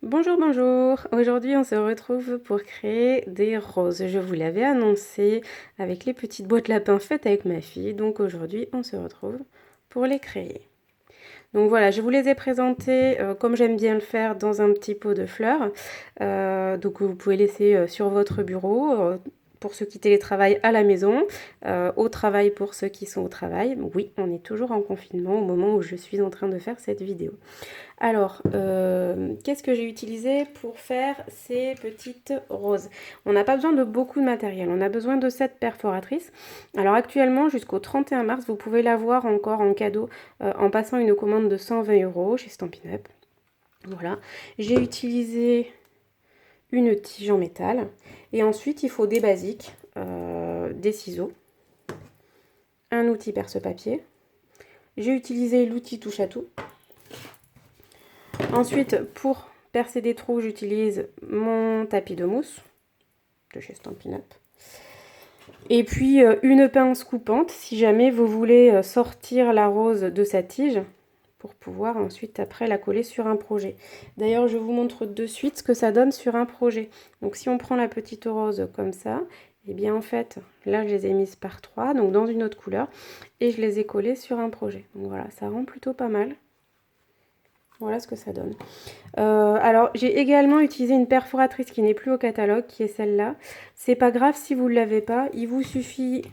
Bonjour, bonjour. Aujourd'hui, on se retrouve pour créer des roses. Je vous l'avais annoncé avec les petites boîtes lapins faites avec ma fille. Donc aujourd'hui, on se retrouve pour les créer. Donc voilà, je vous les ai présentées comme j'aime bien le faire dans un petit pot de fleurs. Donc vous pouvez laisser sur votre bureau. Pour ceux qui télétravaillent à la maison, au travail pour ceux qui sont au travail. Oui, on est toujours en confinement au moment où je suis en train de faire cette vidéo. Alors, qu'est-ce que j'ai utilisé pour faire ces petites roses? On n'a pas besoin de beaucoup de matériel, on a besoin de cette perforatrice. Alors actuellement, jusqu'au 31 mars, vous pouvez l'avoir encore en cadeau en passant une commande de 120 € chez Stampin' Up. Voilà, j'ai utilisé une tige en métal. Et ensuite, il faut des basiques, des ciseaux, un outil perce-papier. J'ai utilisé l'outil touche à tout. Ensuite, pour percer des trous, j'utilise mon tapis de mousse de chez Stampin' Up. Et puis une pince coupante si jamais vous voulez sortir la rose de sa tige pour pouvoir ensuite après la coller sur un projet. D'ailleurs, je vous montre de suite ce que ça donne sur un projet. Donc si on prend la petite rose comme ça, et bien en fait, là je les ai mises par 3, donc dans une autre couleur, et je les ai collées sur un projet. Donc voilà, ça rend plutôt pas mal. Voilà ce que ça donne. Alors, j'ai également utilisé une perforatrice qui n'est plus au catalogue, qui est celle-là. C'est pas grave si vous ne l'avez pas, il vous suffit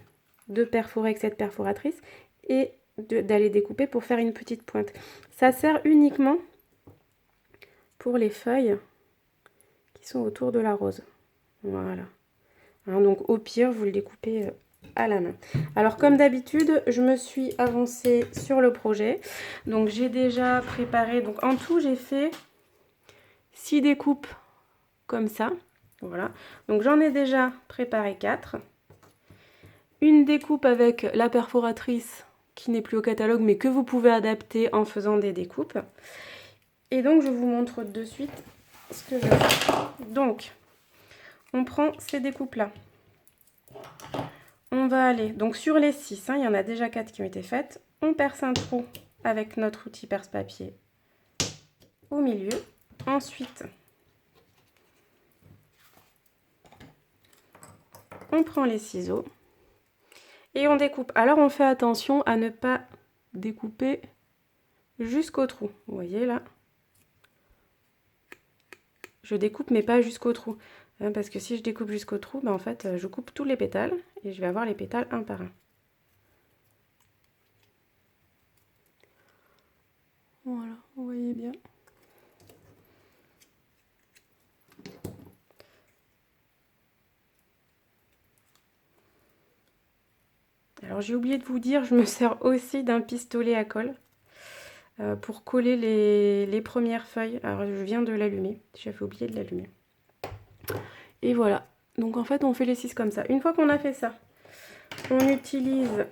de perforer avec cette perforatrice et d'aller découper pour faire une petite pointe. Ça sert uniquement pour les feuilles qui sont autour de la rose. Voilà. Hein, donc au pire, vous le découpez à la main. Alors comme d'habitude, je me suis avancée sur le projet. Donc j'ai déjà préparé, donc en tout j'ai fait 6 découpes comme ça. Voilà. Donc j'en ai déjà préparé 4. Une découpe avec la perforatrice qui n'est plus au catalogue mais que vous pouvez adapter en faisant des découpes. Et donc je vous montre de suite ce que je fais. Donc on prend ces découpes là. On va aller donc sur les 6, il y en a déjà 4 qui ont été faites. On perce un trou avec notre outil perce-papier au milieu. Ensuite, on prend les ciseaux et on découpe. Alors on fait attention à ne pas découper jusqu'au trou. Vous voyez là, je découpe mais pas jusqu'au trou. Parce que si je découpe jusqu'au trou, en fait je coupe tous les pétales et je vais avoir les pétales un par un. Voilà, vous voyez bien. Alors j'ai oublié de vous dire, je me sers aussi d'un pistolet à colle pour coller les premières feuilles. Alors je viens de l'allumer, j'avais oublié de l'allumer. Et voilà, donc en fait on fait les 6 comme ça. Une fois qu'on a fait ça, on utilise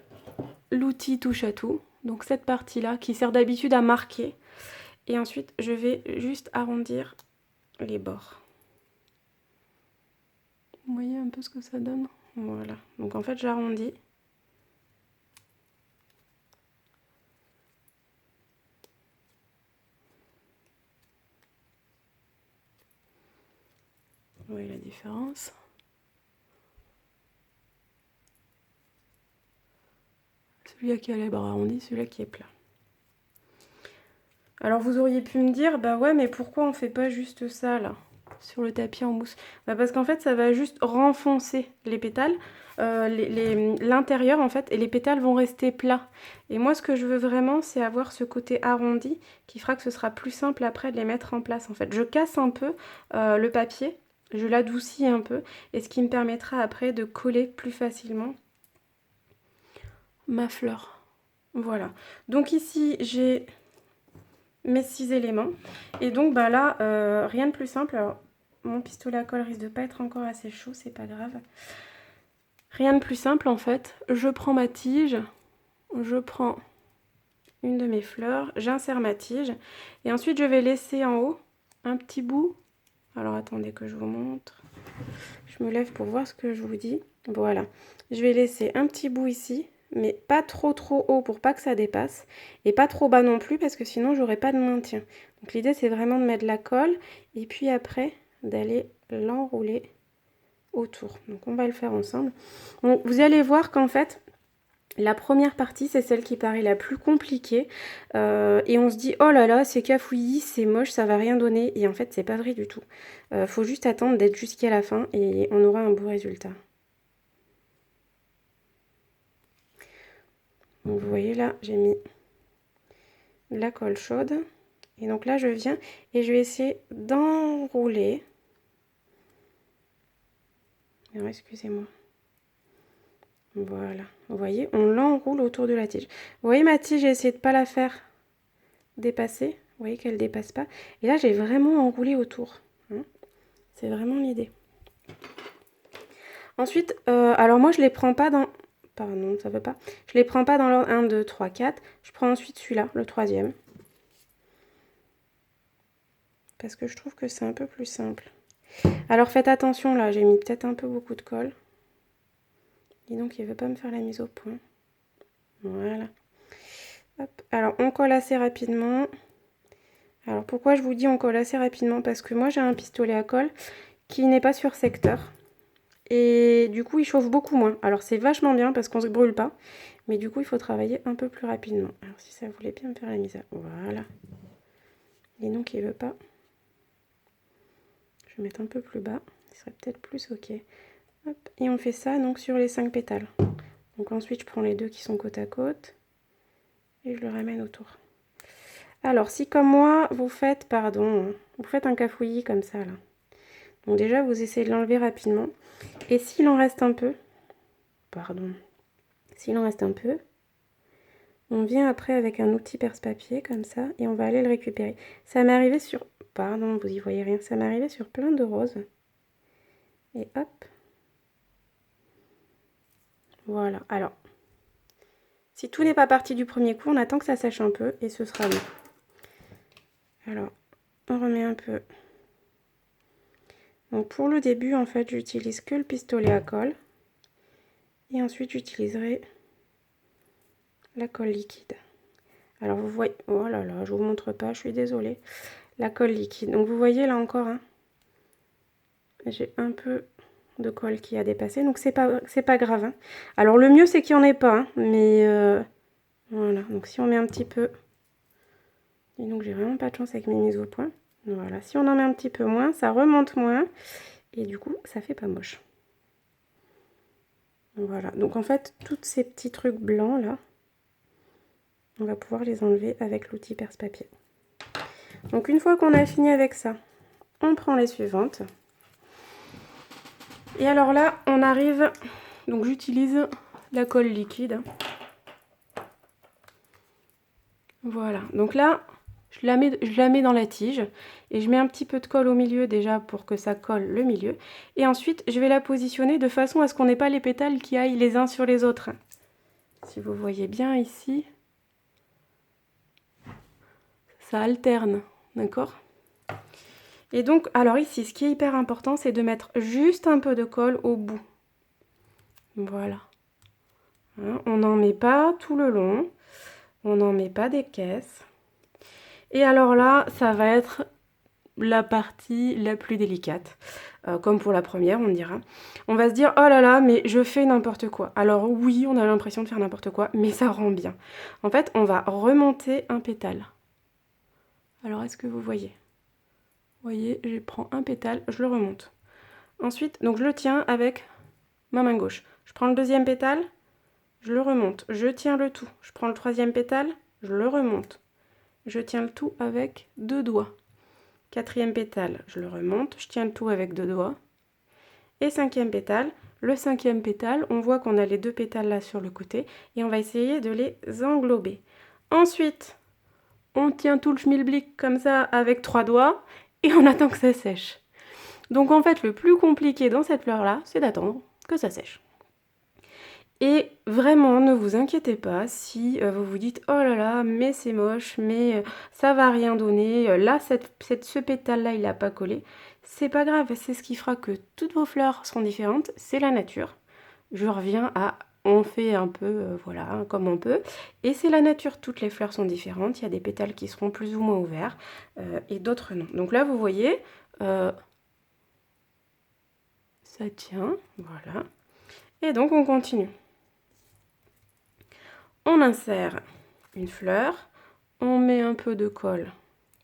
l'outil touche à tout. Donc cette partie-là qui sert d'habitude à marquer. Et ensuite je vais juste arrondir les bords. Vous voyez un peu ce que ça donne? Voilà, donc en fait j'arrondis. Vous voyez la différence? Celui-là qui a les bras arrondis, celui-là qui est plat. Alors vous auriez pu me dire, bah ouais, mais pourquoi on fait pas juste ça là, sur le tapis en mousse? Parce qu'en fait ça va juste renfoncer les pétales, l'intérieur en fait, et les pétales vont rester plats. Et moi ce que je veux vraiment c'est avoir ce côté arrondi qui fera que ce sera plus simple après de les mettre en place en fait. Je casse un peu le papier, je l'adoucis un peu, et ce qui me permettra après de coller plus facilement ma fleur. Voilà, donc ici j'ai mes 6 éléments. Et donc là, rien de plus simple. Alors, mon pistolet à colle risque de pas être encore assez chaud, c'est pas grave. Rien de plus simple en fait. Je prends ma tige, je prends une de mes fleurs, j'insère ma tige. Et ensuite, je vais laisser en haut un petit bout. Alors, attendez que je vous montre. Je me lève pour voir ce que je vous dis. Voilà. Je vais laisser un petit bout ici mais pas trop haut pour pas que ça dépasse, et pas trop bas non plus parce que sinon j'aurais pas de maintien. Donc l'idée c'est vraiment de mettre de la colle, et puis après d'aller l'enrouler autour. Donc on va le faire ensemble. Donc, vous allez voir qu'en fait, la première partie, c'est celle qui paraît la plus compliquée. Et on se dit, oh là là, c'est cafouillis, c'est moche, ça va rien donner. Et en fait, c'est pas vrai du tout. Faut juste attendre d'être jusqu'à la fin et on aura un beau résultat. Donc vous voyez là, j'ai mis de la colle chaude. Et donc là, je viens et je vais essayer d'enrouler. Alors, excusez-moi. Voilà, vous voyez, on l'enroule autour de la tige. Vous voyez ma tige, j'ai essayé de ne pas la faire dépasser. Vous voyez qu'elle ne dépasse pas. Et là, j'ai vraiment enroulé autour. Hein. C'est vraiment l'idée. Ensuite, alors moi, je ne les prends pas dans... Pardon, ça ne veut pas. Je ne les prends pas dans l'ordre 1, 2, 3, 4. Je prends ensuite celui-là, le troisième. Parce que je trouve que c'est un peu plus simple. Alors faites attention, là, j'ai mis peut-être un peu beaucoup de colle. Et donc, il ne veut pas me faire la mise au point. Voilà. Hop. Alors, on colle assez rapidement. Alors, pourquoi je vous dis on colle assez rapidement? Parce que moi, j'ai un pistolet à colle qui n'est pas sur secteur. Et du coup, il chauffe beaucoup moins. Alors, c'est vachement bien parce qu'on ne se brûle pas. Mais du coup, il faut travailler un peu plus rapidement. Alors, si ça voulait bien me faire la mise à... Voilà. Et donc, il ne veut pas. Je vais mettre un peu plus bas. Ce serait peut-être plus ok. Hop. Et on fait ça donc sur les 5 pétales. Donc ensuite, je prends les deux qui sont côte à côte. Et je le ramène autour. Alors, si comme moi, vous faites un cafouillis comme ça, là. Donc déjà, vous essayez de l'enlever rapidement. Et s'il en reste un peu, on vient après avec un outil perce-papier, comme ça, et on va aller le récupérer. Ça m'est arrivé sur... Pardon, vous y voyez rien. Ça m'est arrivé sur plein de roses. Et hop. Voilà. Alors, si tout n'est pas parti du premier coup, on attend que ça sèche un peu, et ce sera bon. Alors, on remet un peu. Donc pour le début, en fait, j'utilise que le pistolet à colle. Et ensuite, j'utiliserai la colle liquide. Alors vous voyez, oh là là, je vous montre pas, je suis désolée. La colle liquide. Donc vous voyez là encore, hein, j'ai un peu de colle qui a dépassé, donc c'est pas grave. Hein. Alors le mieux c'est qu'il n'y en ait pas, hein, mais voilà. Donc si on met un petit peu, et donc j'ai vraiment pas de chance avec mes mises au point. Voilà, si on en met un petit peu moins, ça remonte moins, et du coup ça fait pas moche. Voilà, donc en fait tous ces petits trucs blancs là, on va pouvoir les enlever avec l'outil perce-papier. Donc une fois qu'on a fini avec ça, on prend les suivantes. Et alors là, on arrive... Donc j'utilise la colle liquide. Voilà. Donc là, je la mets dans la tige. Et je mets un petit peu de colle au milieu déjà pour que ça colle le milieu. Et ensuite, je vais la positionner de façon à ce qu'on n'ait pas les pétales qui aillent les uns sur les autres. Si vous voyez bien ici, ça alterne. D'accord ? Et donc, alors ici, ce qui est hyper important, c'est de mettre juste un peu de colle au bout. Voilà. Hein, on n'en met pas tout le long. On n'en met pas des caisses. Et alors là, ça va être la partie la plus délicate. Comme pour la première, on dira. On va se dire, oh là là, mais je fais n'importe quoi. Alors oui, on a l'impression de faire n'importe quoi, mais ça rend bien. En fait, on va remonter un pétale. Alors, est-ce que vous voyez? Vous voyez, je prends un pétale, je le remonte. Ensuite, donc je le tiens avec ma main gauche. Je prends le deuxième pétale, je le remonte. Je tiens le tout. Je prends le troisième pétale, je le remonte. Je tiens le tout avec 2 doigts. Quatrième pétale, je le remonte. Je tiens le tout avec 2 doigts. Et cinquième pétale. Le cinquième pétale, on voit qu'on a les 2 pétales là sur le côté. Et on va essayer de les englober. Ensuite, on tient tout le schmilblick comme ça avec 3 doigts. Et on attend que ça sèche. Donc en fait, le plus compliqué dans cette fleur-là, c'est d'attendre que ça sèche. Et vraiment, ne vous inquiétez pas si vous vous dites « Oh là là, mais c'est moche, mais ça va rien donner. Là, ce pétale-là, il n'a pas collé. » C'est pas grave, c'est ce qui fera que toutes vos fleurs seront différentes. C'est la nature. Je reviens à on fait un peu, voilà, comme on peut. Et c'est la nature, toutes les fleurs sont différentes. Il y a des pétales qui seront plus ou moins ouverts et d'autres non. Donc là, vous voyez, ça tient, voilà. Et donc, on continue. On insère une fleur, on met un peu de colle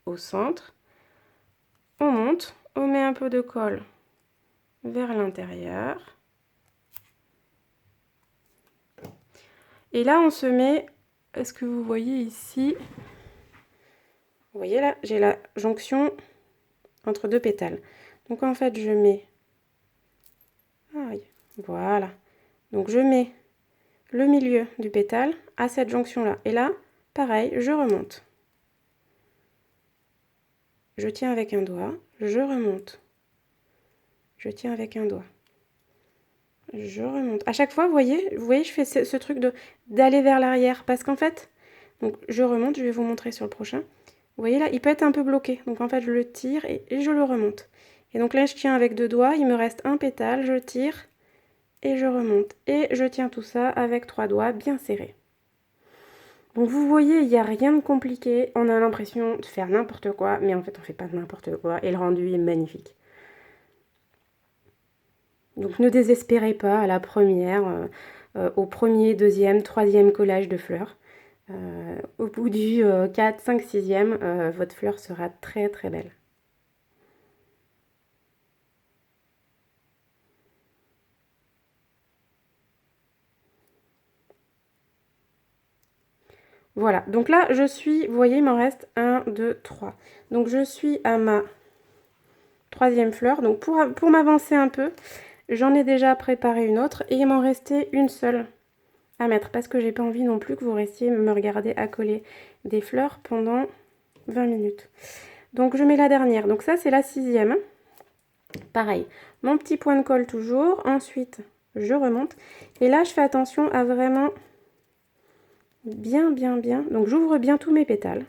au centre, on monte, on met un peu de colle vers l'intérieur. Et là, on se met, est-ce que vous voyez ici, vous voyez là, j'ai la jonction entre deux pétales. Donc en fait, je mets, aïe, voilà. Donc je mets le milieu du pétale à cette jonction-là. Et là, pareil, je remonte. Je tiens avec un doigt, je remonte. Je tiens avec un doigt. Je remonte. À chaque fois, vous voyez, je fais ce truc d'aller vers l'arrière. Parce qu'en fait, donc je remonte, je vais vous montrer sur le prochain. Vous voyez là, il peut être un peu bloqué. Donc en fait, je le tire et je le remonte. Et donc là, je tiens avec deux doigts, il me reste un pétale, je tire et je remonte. Et je tiens tout ça avec trois doigts bien serrés. Donc vous voyez, il n'y a rien de compliqué. On a l'impression de faire n'importe quoi, mais en fait, on ne fait pas n'importe quoi. Et le rendu est magnifique. Donc ne désespérez pas à la première, au premier, deuxième, troisième collage de fleurs. Au bout du 4, 5, 6e, votre fleur sera très très belle. Voilà, donc là je suis, vous voyez, il m'en reste 1, 2, 3. Donc je suis à ma troisième fleur. Donc pour m'avancer un peu, j'en ai déjà préparé une autre et il m'en restait une seule à mettre parce que j'ai pas envie non plus que vous restiez me regarder accoler des fleurs pendant 20 minutes. Donc je mets la dernière, donc ça c'est la 6e. Pareil, mon petit point de colle toujours, ensuite je remonte et là je fais attention à vraiment bien, donc j'ouvre bien tous mes pétales.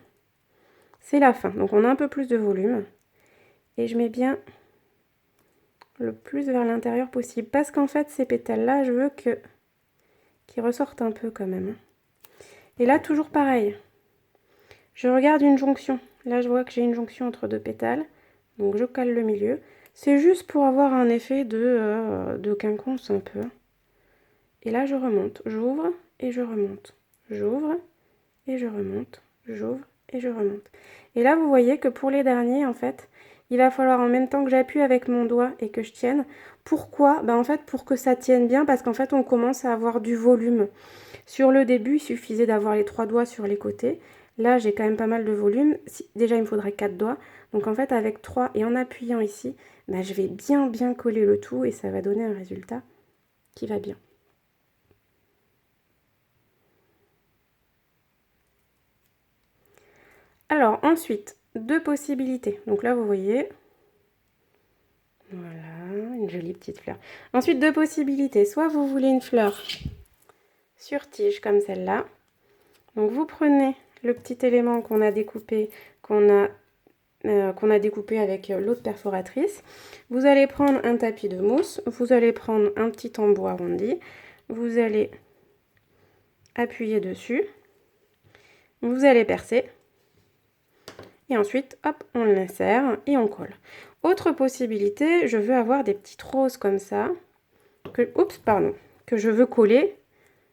C'est la fin, donc on a un peu plus de volume. Et je mets bien le plus vers l'intérieur possible. Parce qu'en fait, ces pétales-là, je veux qu'ils ressortent un peu quand même. Et là, toujours pareil. Je regarde une jonction. Là, je vois que j'ai une jonction entre deux pétales. Donc, je cale le milieu. C'est juste pour avoir un effet de quinconce un peu. Et là, je remonte. J'ouvre et je remonte. J'ouvre et je remonte. J'ouvre et je remonte. Et là, vous voyez que pour les derniers, en fait, il va falloir en même temps que j'appuie avec mon doigt et que je tienne. Pourquoi? En fait, pour que ça tienne bien, parce qu'en fait, on commence à avoir du volume. Sur le début, il suffisait d'avoir les 3 doigts sur les côtés. Là, j'ai quand même pas mal de volume. Déjà, il me faudrait 4 doigts. Donc, en fait, avec 3 et en appuyant ici, je vais bien coller le tout et ça va donner un résultat qui va bien. Alors, ensuite, deux possibilités. Donc là, vous voyez, voilà, une jolie petite fleur. Ensuite, deux possibilités. Soit vous voulez une fleur sur tige comme celle-là. Donc vous prenez le petit élément qu'on a découpé, découpé avec l'autre perforatrice. Vous allez prendre un tapis de mousse. Vous allez prendre un petit embout arrondi. Vous allez appuyer dessus. Vous allez percer. Et ensuite, hop, on l'insère et on colle. Autre possibilité, je veux avoir des petites roses comme ça, que je veux coller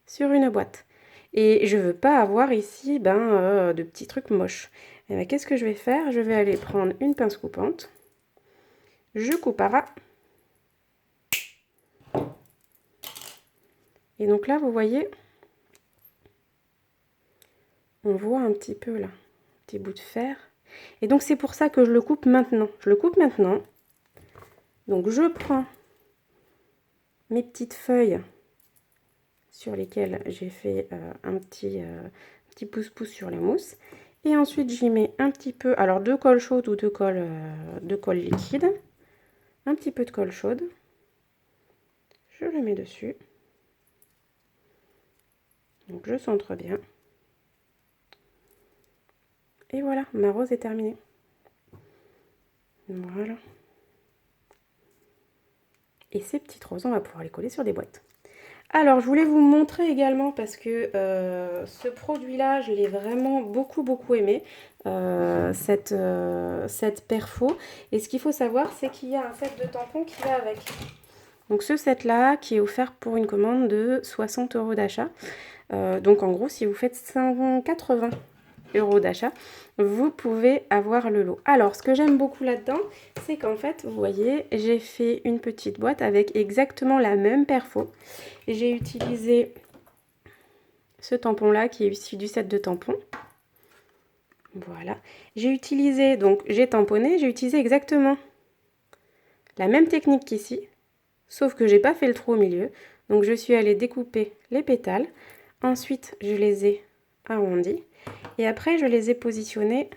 sur une boîte. Et je veux pas avoir ici de petits trucs moches. Et bien, qu'est-ce que je vais faire? Je vais aller prendre une pince coupante. Je coupe à ras. Et donc là, vous voyez, on voit un petit peu là, un petit bout de fer. Et donc c'est pour ça que je le coupe maintenant. Je le coupe maintenant. Donc je prends mes petites feuilles sur lesquelles j'ai fait un petit pouce-pouce sur la mousse. Et ensuite j'y mets un petit peu, alors de colle chaude ou de colle liquide. Un petit peu de colle chaude. Je le mets dessus. Donc je centre bien. Et voilà, ma rose est terminée. Voilà. Et ces petites roses, on va pouvoir les coller sur des boîtes. Alors, je voulais vous montrer également parce que ce produit-là, je l'ai vraiment beaucoup aimé, cette perfo. Et ce qu'il faut savoir, c'est qu'il y a un set de tampons qui va avec. Donc ce set-là, qui est offert pour une commande de 60 € d'achat. Donc en gros, si vous faites 180 € d'achat, vous pouvez avoir le lot. Alors, ce que j'aime beaucoup là-dedans, c'est qu'en fait, vous voyez, j'ai fait une petite boîte avec exactement la même perfo. J'ai utilisé ce tampon-là qui est issu du set de tampons. Voilà. J'ai utilisé, donc j'ai tamponné, j'ai utilisé exactement la même technique qu'ici, sauf que j'ai pas fait le trou au milieu. Donc je suis allée découper les pétales. Ensuite, je les ai arrondis. Et après, je les ai positionnés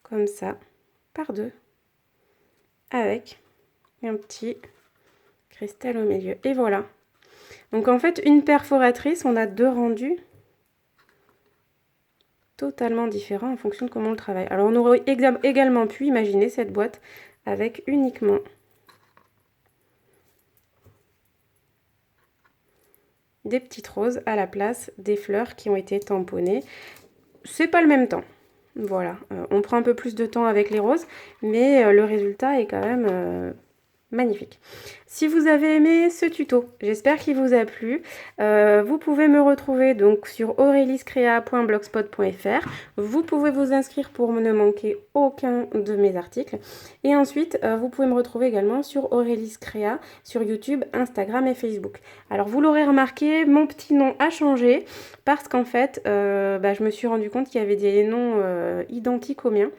comme ça, par deux, avec un petit cristal au milieu. Et voilà. Donc en fait, une perforatrice, on a deux rendus totalement différents en fonction de comment on le travaille. Alors on aurait également pu imaginer cette boîte avec uniquement des petites roses à la place des fleurs qui ont été tamponnées. C'est pas le même temps. Voilà, on prend un peu plus de temps avec les roses, mais le résultat est quand même magnifique. Si vous avez aimé ce tuto, j'espère qu'il vous a plu. Vous pouvez me retrouver donc sur aureliescrea.blogspot.fr. Vous pouvez vous inscrire pour ne manquer aucun de mes articles. Et ensuite, vous pouvez me retrouver également sur Aureliescrea, sur YouTube, Instagram et Facebook. Alors vous l'aurez remarqué, mon petit nom a changé parce qu'en fait, je me suis rendu compte qu'il y avait des noms identiques aux miens.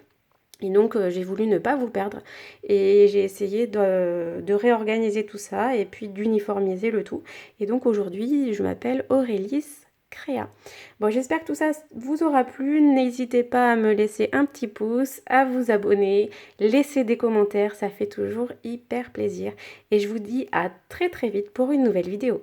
Et donc, j'ai voulu ne pas vous perdre et j'ai essayé de réorganiser tout ça et puis d'uniformiser le tout. Et donc, aujourd'hui, je m'appelle Aurélis Créa. Bon, j'espère que tout ça vous aura plu. N'hésitez pas à me laisser un petit pouce, à vous abonner, laisser des commentaires, ça fait toujours hyper plaisir. Et je vous dis à très vite pour une nouvelle vidéo.